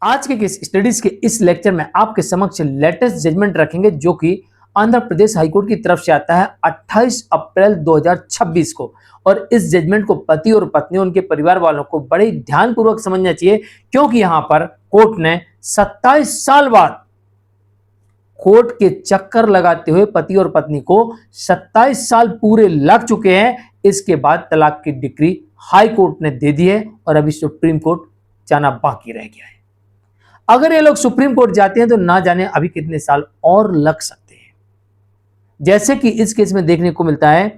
आज के case studies के इस लेक्चर में आपके समक्ष लेटेस्ट जजमेंट रखेंगे जो कि आंध्र प्रदेश हाईकोर्ट की तरफ से आता है 28 अप्रैल 2026 को। और इस जजमेंट को पति और पत्नी उनके परिवार वालों को बड़े ध्यानपूर्वक समझना चाहिए, क्योंकि यहां पर कोर्ट ने 27 साल बाद कोर्ट के चक्कर लगाते हुए पति और पत्नी को 27 साल पूरे लग चुके हैं। इसके बाद तलाक की डिक्री हाई कोर्ट ने दे दी है और अभी सुप्रीम कोर्ट जाना बाकी रह गया है। अगर ये लोग सुप्रीम कोर्ट जाते हैं तो ना जाने अभी कितने साल और लग सकते हैं। जैसे कि इस केस में देखने को मिलता है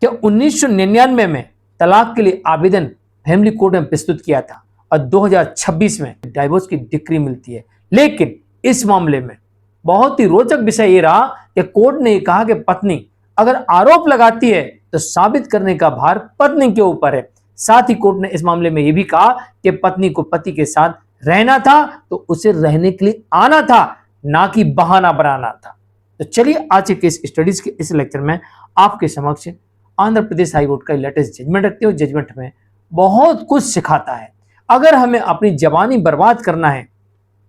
कि 1999 में तलाक के लिए आवेदन फैमिली कोर्ट में प्रस्तुत किया था और 2026 में डाइवोर्स की डिक्री मिलती है। लेकिन इस मामले में बहुत ही रोचक विषय ये रहा कि कोर्ट ने कहा कि पत्नी अगर आरोप लगाती है तो साबित करने का भार पत्नी के ऊपर है। साथ ही कोर्ट ने इस मामले में यह भी कहा कि पत्नी को पति के साथ रहना था तो उसे रहने के लिए आना था, ना कि बहाना बनाना था। तो चलिए आज के केस स्टडीज के इस लेक्चर में आपके समक्ष आंध्र प्रदेश हाईकोर्ट का लेटेस्ट जजमेंट रखते हो। जजमेंट में बहुत कुछ सिखाता है। अगर हमें अपनी जवानी बर्बाद करना है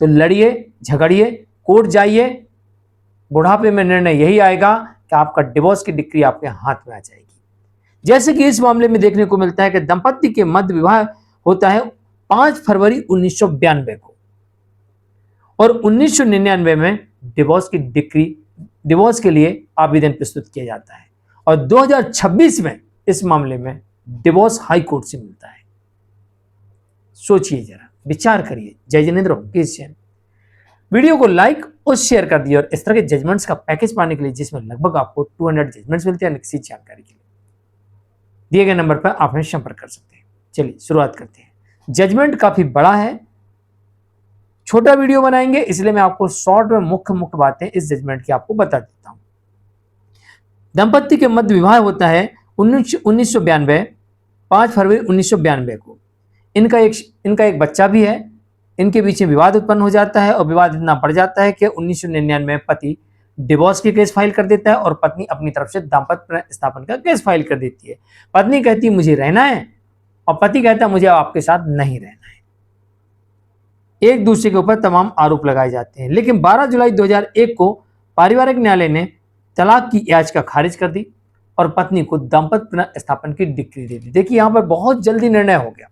तो लड़िए, झगड़िए, कोर्ट जाइए, बुढ़ापे में निर्णय यही आएगा कि आपका डिवोर्स की डिक्री आपके हाथ में आ जाएगी। जैसे कि इस मामले में देखने को मिलता है कि दंपत्ति के मध्य विवाह होता है 5 फरवरी 1992 को और 1999 में डिवोर्स के लिए आवेदन प्रस्तुत किया जाता है और 2026 में इस मामले में डिवोर्स हाई कोर्ट से मिलता है। सोचिए जरा, विचार करिए। जय जिनेंद्र केस जैन। वीडियो को लाइक और शेयर कर दिए और इस तरह के जजमेंट्स का पैकेज पाने के लिए जिसमें लगभग आपको 200 जजमेंट्स मिलते हैं किसी जानकारी के लिए दिए गए नंबर पर आप हमें संपर्क कर सकते हैं। चलिए शुरुआत करते हैं। जजमेंट काफी बड़ा है, छोटा वीडियो बनाएंगे इसलिए मैं आपको शॉर्ट में मुख्य बातें इस जजमेंट की आपको बता देता हूं। दंपत्ति के मध्य विवाह होता है 1992 5 फरवरी 1992 को। इनका एक बच्चा भी है। इनके बीच में विवाद उत्पन्न हो जाता है और विवाद इतना बढ़ जाता है कि 1999 में पति डिवोर्स की केस फाइल कर देता है और पत्नी अपनी तरफ से दाम्पत्य स्थापन का केस फाइल कर देती है। पत्नी कहती है मुझे रहना है और पति कहता है मुझे आपके साथ नहीं रहना है। एक दूसरे के ऊपर तमाम आरोप लगाए जाते हैं। लेकिन 12 जुलाई 2001 को पारिवारिक न्यायालय ने तलाक की याचिका खारिज कर दी और पत्नी को दाम्पत्य स्थापन की डिक्री दे दी। देखिए यहां पर बहुत जल्दी निर्णय हो गया,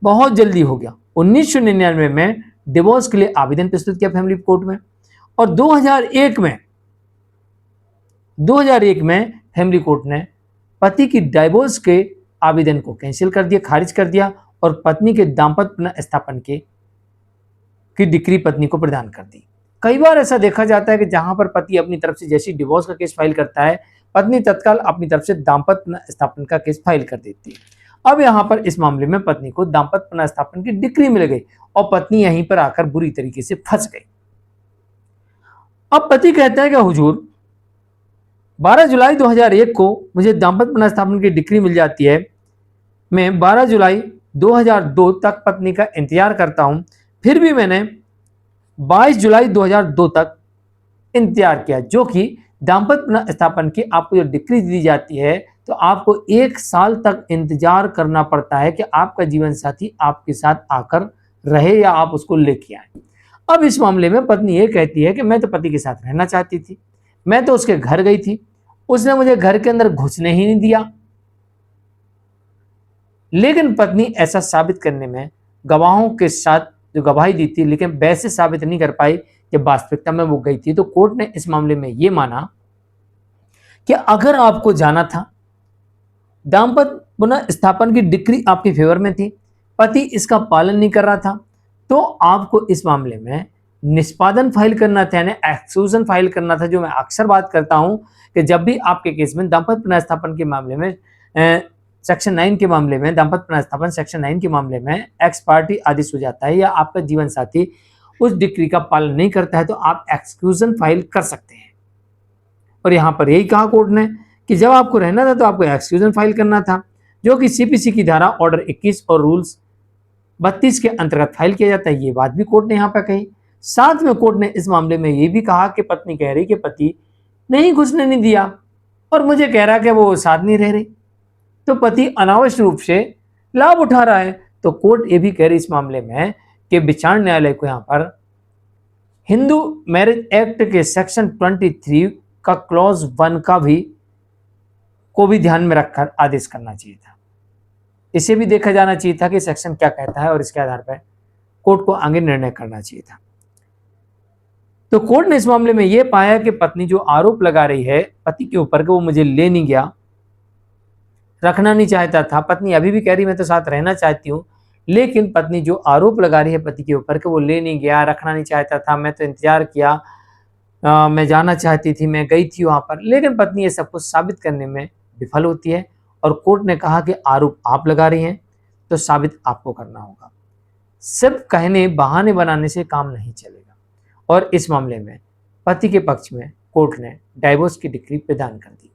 बहुत जल्दी हो गया। 1999 में डिवोर्स के लिए आवेदन प्रस्तुत किया फैमिली कोर्ट में और 2001 में फैमिली कोर्ट ने पति की डाइवोर्स के आवेदन को कैंसिल कर दिया, खारिज कर दिया और पत्नी के दाम्पत्य स्थापन की डिक्री पत्नी को प्रदान कर दी। कई बार ऐसा देखा जाता है कि जहां पर पति अपनी तरफ से जैसी डिवोर्स का केस फाइल करता है, पत्नी तत्काल अपनी तरफ से दाम्पत्य स्थापन का केस फाइल कर देती है। अब यहां पर इस मामले में पत्नी को दाम्पत्य स्थापन की डिक्री मिल गई और पत्नी यहीं पर आकर बुरी तरीके से फंस गई। अब पति कहता है कि हुजूर 12 जुलाई 2001 को मुझे दाम्पत्य स्थापन की डिक्री मिल जाती है। मैं 12 जुलाई 2002 तक पत्नी का इंतजार करता हूं, फिर भी मैंने 22 जुलाई 2002 तक इंतजार किया, जो कि दाम्पत्य स्थापन की आपको जो डिक्री दी जाती है तो आपको 1 साल तक इंतजार करना पड़ता है कि आपका जीवन साथी आपके साथ आकर रहे या आप उसको लेके आए। अब इस मामले में पत्नी ये कहती है कि मैं तो पति के साथ रहना चाहती थी, मैं तो उसके घर गई थी, उसने मुझे घर के अंदर घुसने ही नहीं दिया। लेकिन पत्नी ऐसा साबित करने में गवाहों के साथ जो गवाही दी थी, लेकिन वैसे साबित नहीं कर पाई कि वास्तविकता में वो गई थी। तो कोर्ट ने इस मामले में यह माना कि अगर आपको जाना था, दाम्पत्य स्थापन की डिक्री आपके फेवर में थी, पति इसका पालन नहीं कर रहा था, तो आपको इस मामले में निष्पादन फाइल करना था, यानी एक्सक्लूजन फाइल करना था। जो मैं अक्सर बात करता हूं कि जब भी आपके केस में दाम्पत्य स्थापन के मामले में सेक्शन 9 के मामले में दाम्पत्य स्थापन सेक्शन 9 के मामले में एक्स पार्टी आदेश हो जाता है या आपका जीवन साथी उस डिक्री का पालन नहीं करता है तो आप एक्सक्लूजन फाइल कर सकते हैं। और यहां पर यही कहा कोर्ट ने कि जब आपको रहना था तो आपको एक्सक्लूजन फाइल करना था, जो कि सीपीसी की धारा ऑर्डर 21 और रूल्स 32 के अंतर्गत फाइल किया जाता है। ये बात भी कोर्ट ने यहां पर कही। साथ में कोर्ट ने इस मामले में यह भी कहा कि पत्नी कह रही कि पति नहीं घुसने नहीं दिया और मुझे कह रहा कि वो साथ नहीं रह रही, तो पति अनावश्यक रूप से लाभ उठा रहा है। तो कोर्ट ये भी कह रही इस मामले में कि विचार न्यायालय को यहाँ पर हिंदू मैरिज एक्ट के सेक्शन 23 का क्लॉज 1 को भी ध्यान में रखकर आदेश करना चाहिए था। इसे भी देखा जाना चाहिए था कि सेक्शन क्या कहता है और इसके आधार पर कोर्ट को आगे निर्णय करना चाहिए था। तो कोर्ट ने इस मामले में यह पाया कि पत्नी जो आरोप लगा रही है पति के ऊपर कि वो मुझे ले नहीं गया, रखना नहीं चाहता था, पत्नी अभी भी कह रही मैं तो साथ रहना चाहती हूं, लेकिन पत्नी जो आरोप लगा रही है पति के ऊपर कि वो ले नहीं गया, रखना नहीं चाहता था, मैं तो इंतजार किया, मैं जाना चाहती थी, मैं गई थी वहां पर, लेकिन पत्नी ये सब कुछ साबित करने में विफल होती है और कोर्ट ने कहा कि आरोप आप लगा रही हैं तो साबित आपको करना होगा। सिर्फ कहने बहाने बनाने से काम नहीं चलेगा और इस मामले में पति के पक्ष में कोर्ट ने डाइवोर्स की डिक्री प्रदान कर दी।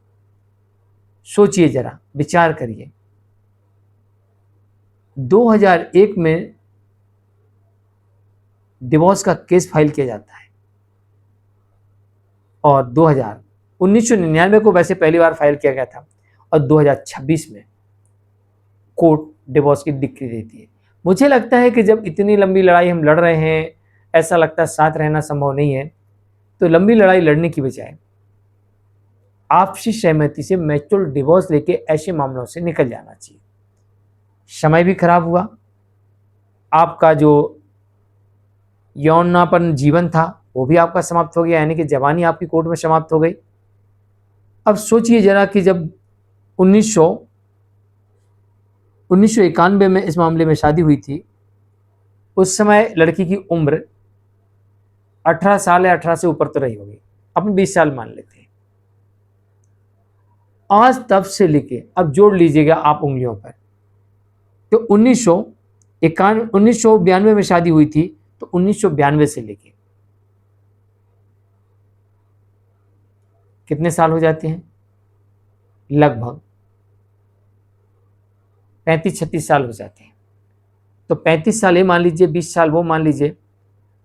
सोचिए जरा, विचार करिए, 2001 में डिवोर्स का केस फाइल किया जाता है और 1999 को वैसे पहली बार फाइल किया गया था और 2026 में कोर्ट डिवोर्स की डिक्री देती है। मुझे लगता है कि जब इतनी लंबी लड़ाई हम लड़ रहे हैं, ऐसा लगता है साथ रहना संभव नहीं है, तो लंबी लड़ाई लड़ने की बजाय आपसी सहमति से म्यूचुअल डिवोर्स लेके ऐसे मामलों से निकल जाना चाहिए। समय भी खराब हुआ, आपका जो यौनापन जीवन था वो भी आपका समाप्त हो गया, यानी कि जवानी आपकी कोर्ट में समाप्त हो गई। अब सोचिए जरा कि जब 1991 में इस मामले में शादी हुई थी, उस समय लड़की की उम्र 18 साल या 18 से ऊपर तो रही होगी, अपन 20 साल मान लेते हैं। आज तब से लेके अब जोड़ लीजिएगा आप उंगलियों पर, तो 1992 में शादी हुई थी, तो 1992 से लेके कितने साल हो जाते हैं? लगभग 35-36 साल हो जाते हैं। तो 35 साल ये मान लीजिए, 20 साल वो मान लीजिए,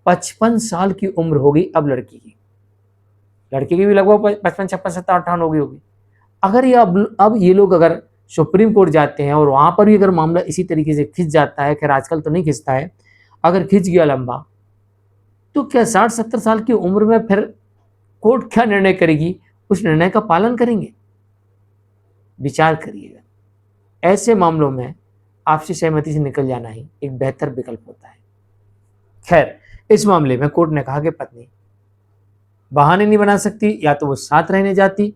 55 साल की उम्र हो गई अब लड़की की। लड़के की भी लगभग 55, 56, 57, 58 हो गई होगी। अगर ये अब ये लोग अगर सुप्रीम कोर्ट जाते हैं और वहां पर भी अगर मामला इसी तरीके से खिंच जाता है, खैर आजकल तो नहीं खिंचता है, अगर खिंच गया लंबा, तो क्या 60-70 साल की उम्र में फिर कोर्ट क्या निर्णय करेगी, उस निर्णय का पालन करेंगे? विचार करिएगा। ऐसे मामलों में आपसी सहमति से निकल जाना ही एक बेहतर विकल्प होता है। खैर, इस मामले में कोर्ट ने कहा कि पत्नी बहाने नहीं बना सकती, या तो वो साथ रहने जाती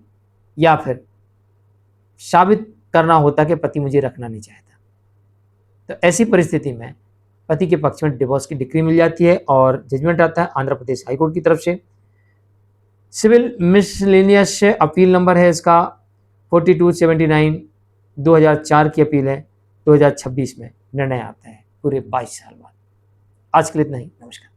या फिर साबित करना होता कि पति मुझे रखना नहीं चाहता। तो ऐसी परिस्थिति में पति के पक्ष में डिवोर्स की डिक्री मिल जाती है और जजमेंट आता है आंध्र प्रदेश हाईकोर्ट की तरफ से। सिविल मिसलेनियस से अपील नंबर है इसका 4279, 2004 की अपील है, 2026 में निर्णय आता है पूरे 22 साल बाद। आज के लिए इतना ही, नमस्कार।